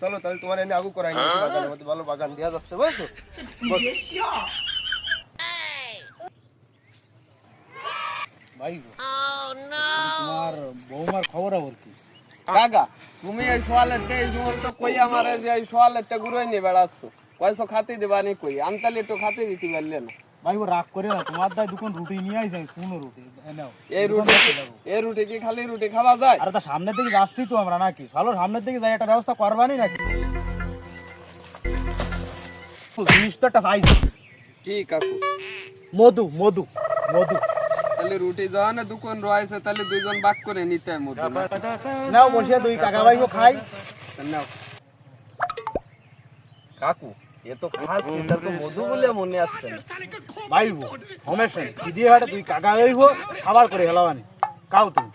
চলো তাহলে তোমার এনে আগু করাই নি বাগানের মধ্যে ভালো বাগান দেয়া যাচ্ছে বুঝছো ভাই তোমার বৌমার খবর আবার কি? কাকা তুমি এই সোয়ালেতে এই সমস্ত কই আমারে যে এই সোয়ালেতে ঘুরে নিয়ে বেড়াচ্ছ কয়সো খাতে দেবানি কই আমতালি একটু খাতে দিতে পারলে না ভাই ও রাগ করে না, তোমার দায় দুখন রুটি নিয়ে আই যাই, শুনো রুটি নাও। এই রুটি কি খালি রুটি খাওয়া যায়? আরে তা সামনের দিকে যাচ্ছি তো আমরা নাকি, চলো সামনের দিকে যাই, একটা ব্যবস্থা করবানি নাকি? জিনিস তো একটা পাইছি, কি কাকু? মধু মধু মধু। তাহলে রুটি যখন দোকান রয়েছে তাহলে দুইজন ভাগ করে নিতে হয় মধু নাও বসে দুই কাকা ভাইও খাই। নাও কাকু এ তো খাস সেটা তো মধু বলে মনে আসছে না। ভাই সমস্যা নেই, দিয়ে হাটে দুই কাকা ভাইও খাবার করে হেলাবানি, খাও তুমি।